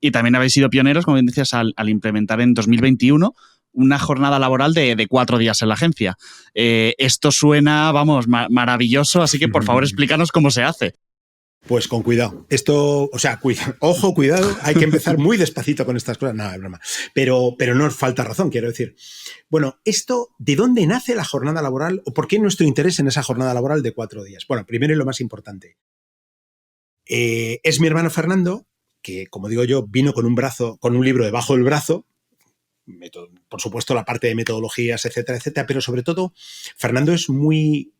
Y también habéis sido pioneros, como bien decías, al implementar en 2021 una jornada laboral de 4 días en la agencia. Esto suena, vamos, maravilloso, así que por favor explícanos cómo se hace. Pues con cuidado. Esto, o sea, ojo, cuidado, hay que empezar muy despacito con estas cosas. Nada, es broma. Pero no os falta razón, quiero decir. Bueno, esto, ¿de dónde nace la jornada laboral o por qué nuestro interés en esa jornada laboral de 4 días? Bueno, primero y lo más importante. Es mi hermano Fernando, que, como digo yo, vino con un libro debajo del brazo. Por supuesto, la parte de metodologías, etcétera, etcétera, pero sobre todo, Fernando es muy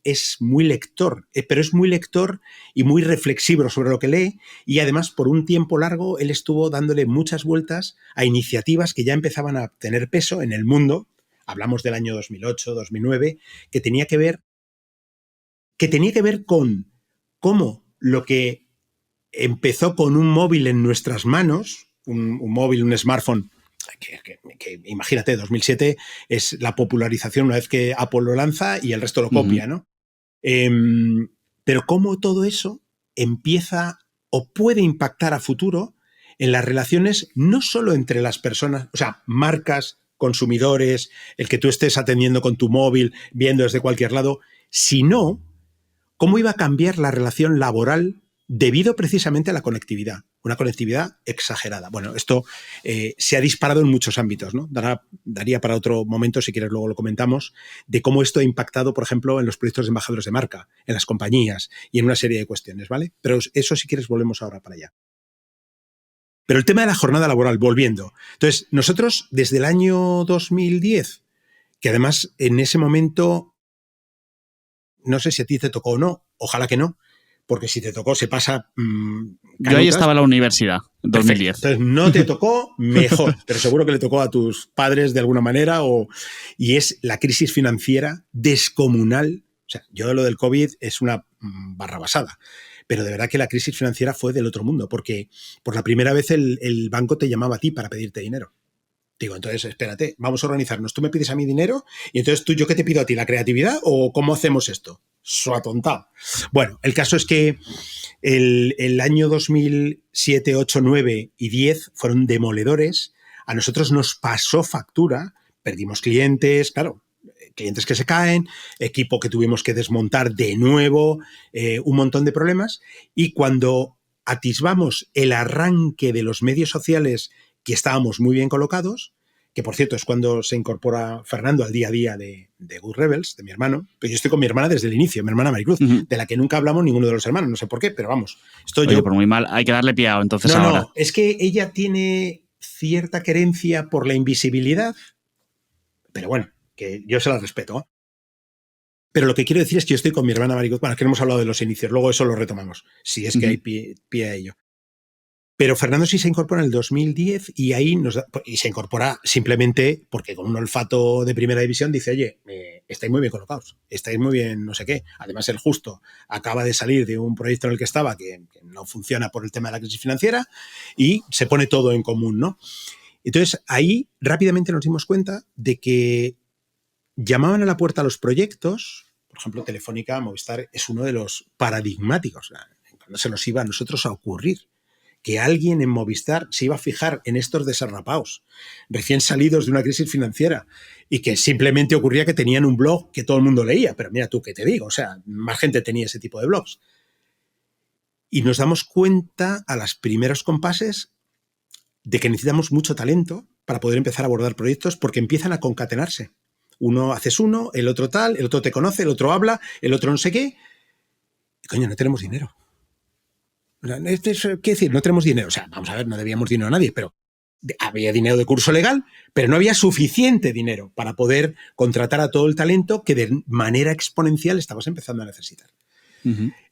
lector, pero es muy lector y muy reflexivo sobre lo que lee, y además, por un tiempo largo, él estuvo dándole muchas vueltas a iniciativas que ya empezaban a tener peso en el mundo. Hablamos del año 2008, 2009, que tenía que ver con cómo lo que empezó con un móvil en nuestras manos, un móvil, un smartphone, que imagínate, 2007 es la popularización una vez que Apple lo lanza y el resto lo copia, ¿no? Pero cómo todo eso empieza o puede impactar a futuro en las relaciones no solo entre las personas, o sea, marcas, consumidores, el que tú estés atendiendo con tu móvil, viendo desde cualquier lado, sino cómo iba a cambiar la relación laboral debido precisamente a la conectividad, una conectividad exagerada. Bueno, esto se ha disparado en muchos ámbitos, ¿no? Daría para otro momento, si quieres luego lo comentamos, de cómo esto ha impactado, por ejemplo, en los proyectos de embajadores de marca, en las compañías y en una serie de cuestiones, ¿vale? Pero eso, si quieres, volvemos ahora para allá. Pero el tema de la jornada laboral, volviendo. Entonces, nosotros desde el año 2010, que además en ese momento, no sé si a ti te tocó o no, ojalá que no, porque si te tocó se pasa Yo ahí estaba en la universidad, en 2010. Entonces no te tocó, mejor, pero seguro que le tocó a tus padres de alguna manera, y es la crisis financiera descomunal. O sea, yo lo del COVID es una barrabasada, pero de verdad que la crisis financiera fue del otro mundo, porque por la primera vez el banco te llamaba a ti para pedirte dinero. Digo, entonces, espérate, vamos a organizarnos. Tú me pides a mí dinero y entonces ¿yo qué te pido a ti? ¿La creatividad o cómo hacemos esto? Atontado. Bueno, el caso es que el año 2007, 8, 9 y 10 fueron demoledores. A nosotros nos pasó factura, perdimos clientes, claro, clientes que se caen, equipo que tuvimos que desmontar de nuevo, un montón de problemas. Y cuando atisbamos el arranque de los medios sociales, que estábamos muy bien colocados, que por cierto es cuando se incorpora Fernando al día a día de Good Rebels, de mi hermano, pero yo estoy con mi hermana desde el inicio, mi hermana Maricruz, de la que nunca hablamos ninguno de los hermanos, no sé por qué, pero vamos. Oye, por muy mal, hay que darle piado entonces ahora. No, es que ella tiene cierta querencia por la invisibilidad, pero bueno, que yo se la respeto, ¿eh? Pero lo que quiero decir es que yo estoy con mi hermana Maricruz, bueno, que no hemos hablado de los inicios, luego eso lo retomamos, si es que hay pie a ello. Pero Fernando sí se incorpora en el 2010 y ahí se incorpora simplemente porque con un olfato de primera división dice, oye, estáis muy bien colocados, estáis muy bien no sé qué. Además, él justo acaba de salir de un proyecto en el que estaba que no funciona por el tema de la crisis financiera y se pone todo en común, ¿no? Entonces, ahí rápidamente nos dimos cuenta de que llamaban a la puerta a los proyectos. Por ejemplo, Telefónica, Movistar es uno de los paradigmáticos. Cuando se nos iba a nosotros a ocurrir que alguien en Movistar se iba a fijar en estos desarrapados, recién salidos de una crisis financiera, y que simplemente ocurría que tenían un blog que todo el mundo leía, pero mira tú qué te digo, o sea, más gente tenía ese tipo de blogs. Y nos damos cuenta a los primeros compases de que necesitamos mucho talento para poder empezar a abordar proyectos porque empiezan a concatenarse. Uno haces uno, el otro tal, el otro te conoce, el otro habla, el otro no sé qué. Y coño, no tenemos dinero. ¿Qué decir? No tenemos dinero. O sea, vamos a ver, no debíamos dinero a nadie, pero había dinero de curso legal, pero no había suficiente dinero para poder contratar a todo el talento que de manera exponencial estabas empezando a necesitar.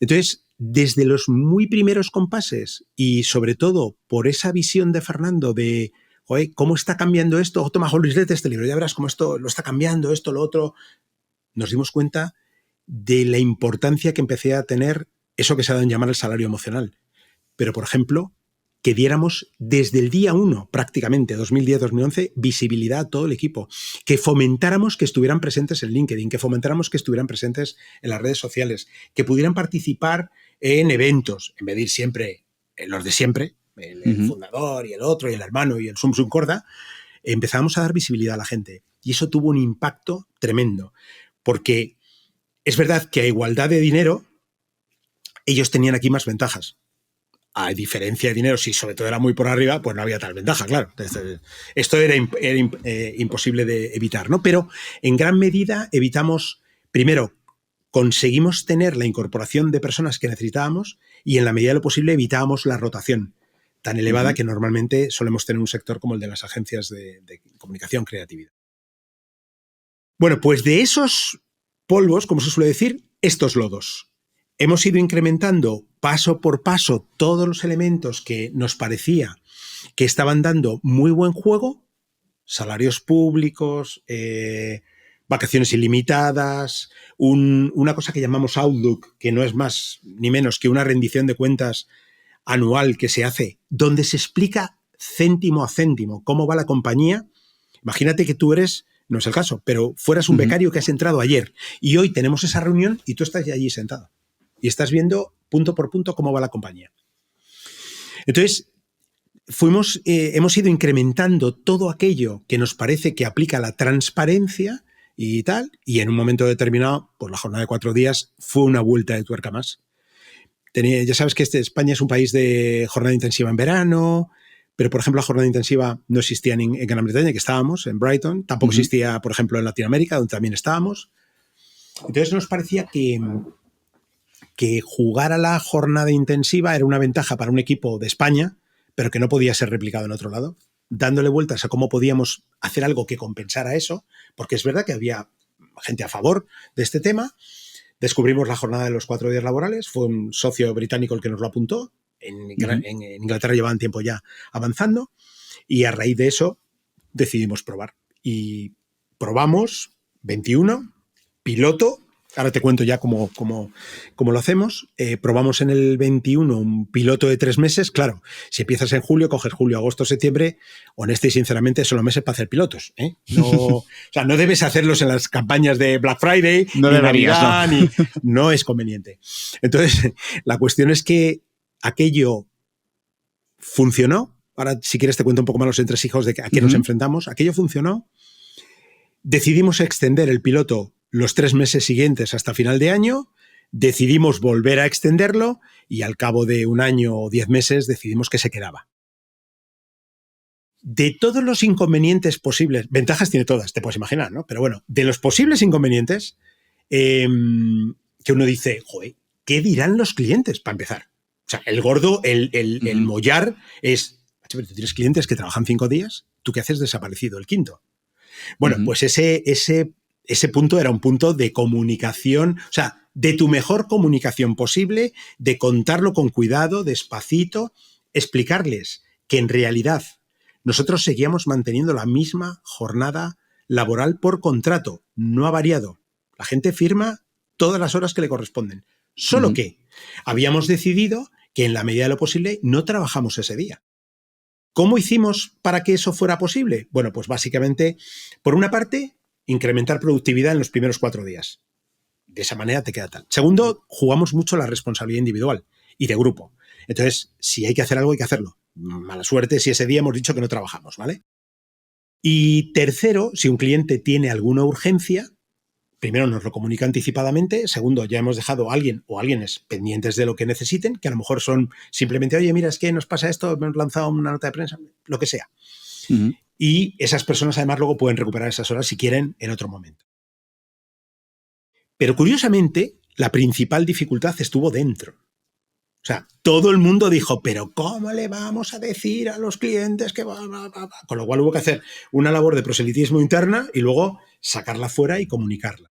Entonces, desde los muy primeros compases y sobre todo por esa visión de Fernando de, oye, ¿cómo está cambiando esto? O toma, Luis, léete este libro, ya verás cómo esto lo está cambiando, esto, lo otro. Nos dimos cuenta de la importancia que empecé a tener eso que se ha dado en llamar el salario emocional. Pero, por ejemplo, que diéramos desde el día 1, prácticamente, 2010-2011, visibilidad a todo el equipo. Que fomentáramos que estuvieran presentes en LinkedIn, que fomentáramos que estuvieran presentes en las redes sociales, que pudieran participar en eventos, en vez de ir siempre en los de siempre, el fundador y el otro y el hermano y el sum sum corda, empezábamos a dar visibilidad a la gente. Y eso tuvo un impacto tremendo, porque es verdad que a igualdad de dinero, ellos tenían aquí más ventajas. A diferencia de dinero, si sobre todo era muy por arriba, pues no había tal ventaja, claro. Esto era imposible de evitar, ¿no? Pero en gran medida evitamos, primero, conseguimos tener la incorporación de personas que necesitábamos y en la medida de lo posible evitábamos la rotación tan elevada que normalmente solemos tener un sector como el de las agencias de comunicación creatividad. Bueno, pues de esos polvos, como se suele decir, estos lodos. Hemos ido incrementando paso por paso todos los elementos que nos parecía que estaban dando muy buen juego, salarios públicos, vacaciones ilimitadas, una cosa que llamamos Outlook, que no es más ni menos que una rendición de cuentas anual que se hace, donde se explica céntimo a céntimo cómo va la compañía. Imagínate que tú eres, no es el caso, pero fueras un becario que has entrado ayer y hoy tenemos esa reunión y tú estás allí sentado y estás viendo punto por punto cómo va la compañía. Entonces, hemos ido incrementando todo aquello que nos parece que aplica la transparencia y tal, y en un momento determinado, pues la jornada de 4 días fue una vuelta de tuerca más. Ya sabes que España es un país de jornada intensiva en verano, pero, por ejemplo, la jornada intensiva no existía en Gran Bretaña, que estábamos, en Brighton. Tampoco existía, por ejemplo, en Latinoamérica, donde también estábamos. Entonces nos parecía que jugar a la jornada intensiva era una ventaja para un equipo de España, pero que no podía ser replicado en otro lado, dándole vueltas a cómo podíamos hacer algo que compensara eso, porque es verdad que había gente a favor de este tema. Descubrimos la jornada de los 4 días laborales, fue un socio británico el que nos lo apuntó, en Inglaterra llevaban tiempo ya avanzando, y a raíz de eso decidimos probar. Y probamos 21, piloto. Ahora te cuento ya cómo lo hacemos. Probamos en el 21 un piloto de 3 meses. Claro, si empiezas en julio, coges julio, agosto, septiembre. Honesta y sinceramente, son los meses para hacer pilotos. No, o sea, no debes hacerlos en las campañas de Black Friday, no ni deberías, Navidad, no es conveniente. Entonces, la cuestión es que aquello funcionó. Ahora, si quieres, te cuento un poco más los entresijos de a qué nos enfrentamos. Aquello funcionó. Decidimos extender el piloto los 3 meses siguientes hasta final de año, decidimos volver a extenderlo y al cabo de 1 año o 10 meses decidimos que se quedaba. De todos los inconvenientes posibles, ventajas tiene todas, te puedes imaginar, ¿no? Pero bueno, de los posibles inconvenientes, que uno dice, joder, ¿qué dirán los clientes para empezar? O sea, el gordo, el mollar es, pero tú tienes clientes que trabajan 5 días, ¿tú qué haces desaparecido el quinto? Bueno, pues ese punto era un punto de comunicación, o sea, de tu mejor comunicación posible, de contarlo con cuidado, despacito, explicarles que en realidad nosotros seguíamos manteniendo la misma jornada laboral por contrato, no ha variado. La gente firma todas las horas que le corresponden. Solo que habíamos decidido que en la medida de lo posible no trabajamos ese día. ¿Cómo hicimos para que eso fuera posible? Bueno, pues básicamente, por una parte, incrementar productividad en los primeros 4 días. De esa manera te queda tal. Segundo, jugamos mucho la responsabilidad individual y de grupo. Entonces, si hay que hacer algo, hay que hacerlo. Mala suerte si ese día hemos dicho que no trabajamos, ¿vale? Y tercero, si un cliente tiene alguna urgencia, primero nos lo comunica anticipadamente. Segundo, ya hemos dejado a alguien o alguienes pendientes de lo que necesiten, que a lo mejor son simplemente, oye, mira, es que nos pasa esto, hemos lanzado una nota de prensa, lo que sea. Y esas personas además luego pueden recuperar esas horas si quieren en otro momento. Pero curiosamente, la principal dificultad estuvo dentro. O sea, todo el mundo dijo, pero ¿cómo le vamos a decir a los clientes que va? Con lo cual hubo que hacer una labor de proselitismo interna y luego sacarla fuera y comunicarla.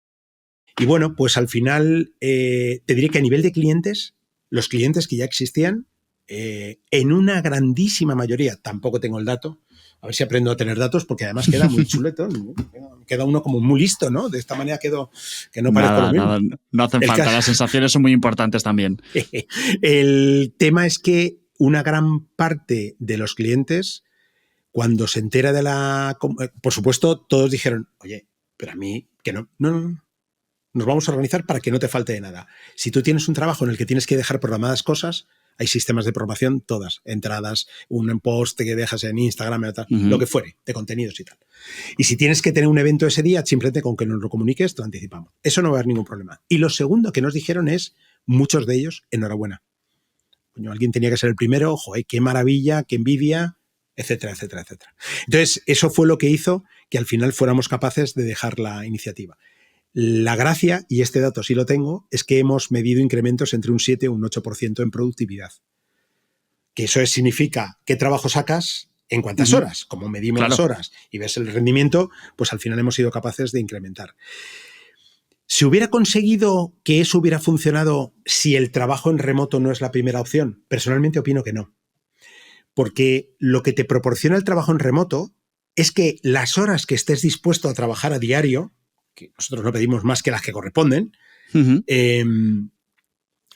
Y bueno, pues al final te diré que a nivel de clientes, los clientes que ya existían, en una grandísima mayoría, tampoco tengo el dato, a ver si aprendo a tener datos, porque además queda muy chuleto, ¿no? Queda uno como muy listo, ¿no? De esta manera quedo que no parezco lo mismo. Nada, no hacen falta, las sensaciones son muy importantes también. El tema es que una gran parte de los clientes, cuando se entera de la... Por supuesto, todos dijeron, oye, pero a mí, que no, nos vamos a organizar para que no te falte de nada. Si tú tienes un trabajo en el que tienes que dejar programadas cosas, hay sistemas de programación, todas, entradas, un post que dejas en Instagram, lo que fuere, de contenidos y tal. Y si tienes que tener un evento ese día, simplemente con que nos lo comuniques, te lo anticipamos. Eso no va a haber ningún problema. Y lo segundo que nos dijeron es, muchos de ellos, enhorabuena. Coño, alguien tenía que ser el primero, joder, qué maravilla, qué envidia, etcétera, etcétera, etcétera. Entonces, eso fue lo que hizo que al final fuéramos capaces de dejar la iniciativa. La gracia, y este dato sí lo tengo, es que hemos medido incrementos entre un 7 y un 8% en productividad. Que eso significa qué trabajo sacas en cuántas horas. Como medimos las horas y ves el rendimiento, pues al final hemos sido capaces de incrementar. ¿Se hubiera conseguido que eso hubiera funcionado si el trabajo en remoto no es la primera opción? Personalmente opino que no. Porque lo que te proporciona el trabajo en remoto es que las horas que estés dispuesto a trabajar a diario, que nosotros no pedimos más que las que corresponden,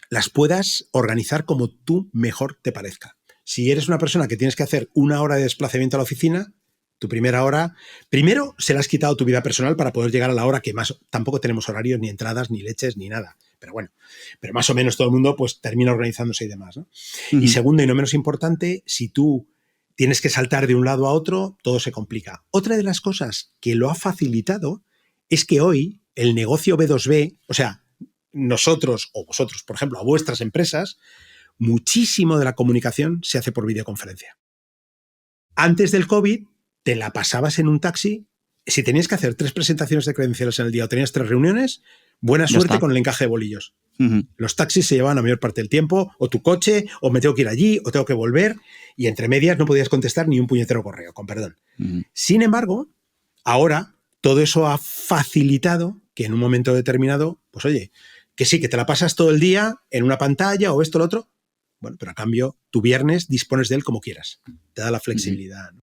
las puedas organizar como tú mejor te parezca. Si eres una persona que tienes que hacer 1 hora de desplazamiento a la oficina, tu primera hora, primero se le has quitado tu vida personal para poder llegar a la hora que más, tampoco tenemos horarios, ni entradas, ni leches, ni nada. Pero bueno, pero más o menos todo el mundo pues termina organizándose y demás, ¿no? Y segundo, y no menos importante, si tú tienes que saltar de un lado a otro, todo se complica. Otra de las cosas que lo ha facilitado es que hoy el negocio B2B, o sea, nosotros o vosotros, por ejemplo, a vuestras empresas, muchísimo de la comunicación se hace por videoconferencia. Antes del COVID, te la pasabas en un taxi. Si tenías que hacer 3 presentaciones de credenciales en el día o tenías 3 reuniones, buena suerte con el encaje de bolillos. Los taxis se llevaban la mayor parte del tiempo, o tu coche, o me tengo que ir allí, o tengo que volver, y entre medias no podías contestar ni un puñetero correo, con perdón. Sin embargo, ahora todo eso ha facilitado que en un momento determinado, pues oye, que sí, que te la pasas todo el día en una pantalla o esto o lo otro, bueno, pero a cambio, tu viernes dispones de él como quieras. Te da la flexibilidad, ¿no?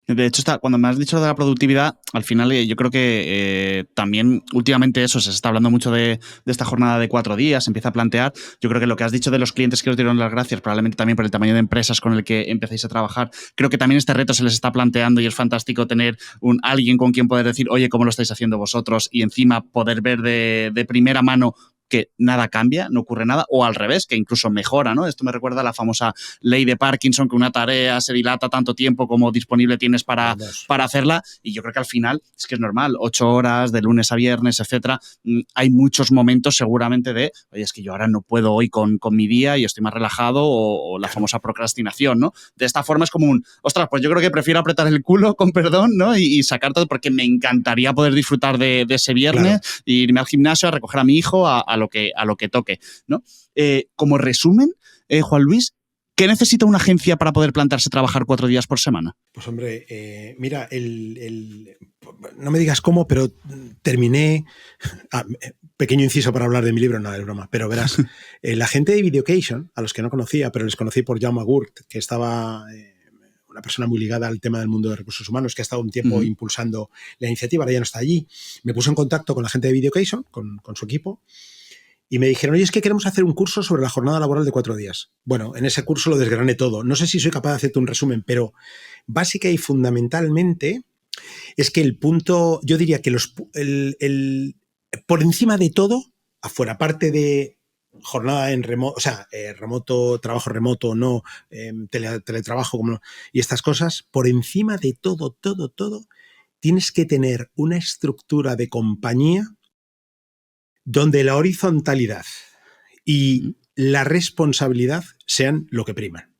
De hecho, cuando me has dicho de la productividad, al final yo creo que también últimamente eso, se está hablando mucho de esta jornada de 4 días, se empieza a plantear. Yo creo que lo que has dicho de los clientes que os dieron las gracias, probablemente también por el tamaño de empresas con el que empezáis a trabajar, creo que también este reto se les está planteando y es fantástico tener alguien con quien poder decir, oye, ¿cómo lo estáis haciendo vosotros? Y encima poder ver de primera mano que nada cambia, no ocurre nada, o al revés, que incluso mejora, ¿no? Esto me recuerda a la famosa ley de Parkinson, que una tarea se dilata tanto tiempo como disponible tienes para hacerla, y yo creo que al final es que es normal, 8 horas de lunes a viernes, etcétera. Hay muchos momentos seguramente de, oye, es que yo ahora no puedo hoy con mi día y estoy más relajado, o la famosa procrastinación, ¿no? De esta forma es como ostras, pues yo creo que prefiero apretar el culo, con perdón, ¿no? Y sacar todo, porque me encantaría poder disfrutar de ese viernes, irme al gimnasio a recoger a mi hijo, a lo que toque, ¿no? Como resumen, Juan Luis, ¿qué necesita una agencia para poder plantarse a trabajar 4 días por semana? Pues hombre, mira, no me digas cómo, pero terminé... pequeño inciso para hablar de mi libro, nada de broma, pero verás, la gente de Videocation, a los que no conocía, pero les conocí por Jaume Gurt, que estaba... una persona muy ligada al tema del mundo de recursos humanos, que ha estado un tiempo impulsando la iniciativa, ahora ya no está allí. Me puso en contacto con la gente de Videocation, con su equipo, y me dijeron, oye, es que queremos hacer un curso sobre la jornada laboral de 4 días. Bueno, en ese curso lo desgrané todo. No sé si soy capaz de hacerte un resumen, pero básica y fundamentalmente es que el punto, yo diría que por encima de todo, afuera, aparte de jornada en remoto, o sea, remoto, trabajo remoto, no, teletrabajo como, y estas cosas, por encima de todo, tienes que tener una estructura de compañía donde la horizontalidad y la responsabilidad sean lo que priman.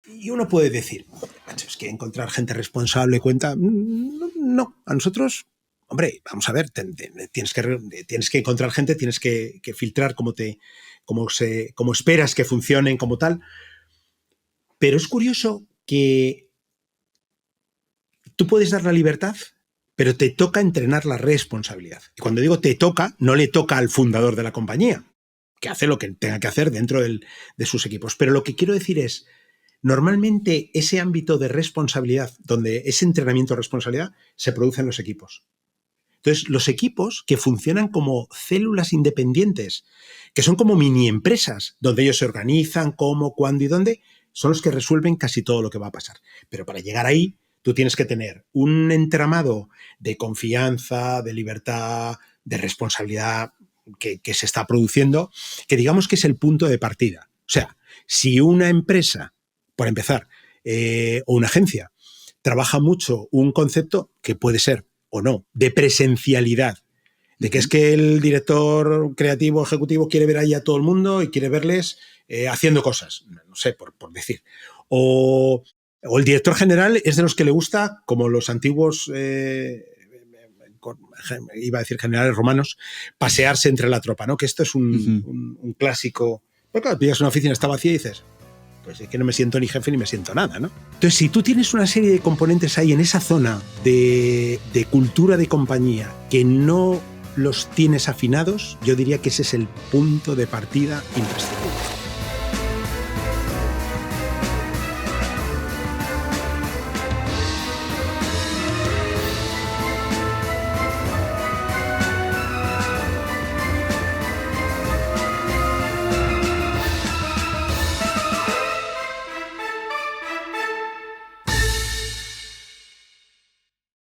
Y uno puede decir, macho, es que encontrar gente responsable cuenta. No, a nosotros, hombre, vamos a ver, tienes que encontrar gente, tienes que filtrar cómo esperas que funcionen como tal. Pero es curioso que tú puedes dar la libertad, pero te toca entrenar la responsabilidad. Y cuando digo te toca, no le toca al fundador de la compañía, que hace lo que tenga que hacer dentro de sus equipos. Pero lo que quiero decir es, normalmente ese ámbito de responsabilidad, donde ese entrenamiento de responsabilidad, se produce en los equipos. Entonces, los equipos que funcionan como células independientes, que son como mini empresas, donde ellos se organizan, cómo, cuándo y dónde, son los que resuelven casi todo lo que va a pasar. Pero para llegar ahí, tú tienes que tener un entramado de confianza, de libertad, de responsabilidad que se está produciendo, que digamos que es el punto de partida. O sea, si una empresa, por empezar, o una agencia, trabaja mucho un concepto que puede ser o no, de presencialidad, de que es que el director creativo ejecutivo quiere ver ahí a todo el mundo y quiere verles haciendo cosas, no sé, por decir. O el director general es de los que le gusta, como los antiguos, iba a decir generales romanos, pasearse entre la tropa, ¿no? Que esto es un clásico. Pero claro, pillas una oficina, está vacía y dices, pues es que no me siento ni jefe ni me siento nada, ¿no? Entonces, si tú tienes una serie de componentes ahí en esa zona de cultura de compañía que no los tienes afinados, yo diría que ese es el punto de partida imprescindible.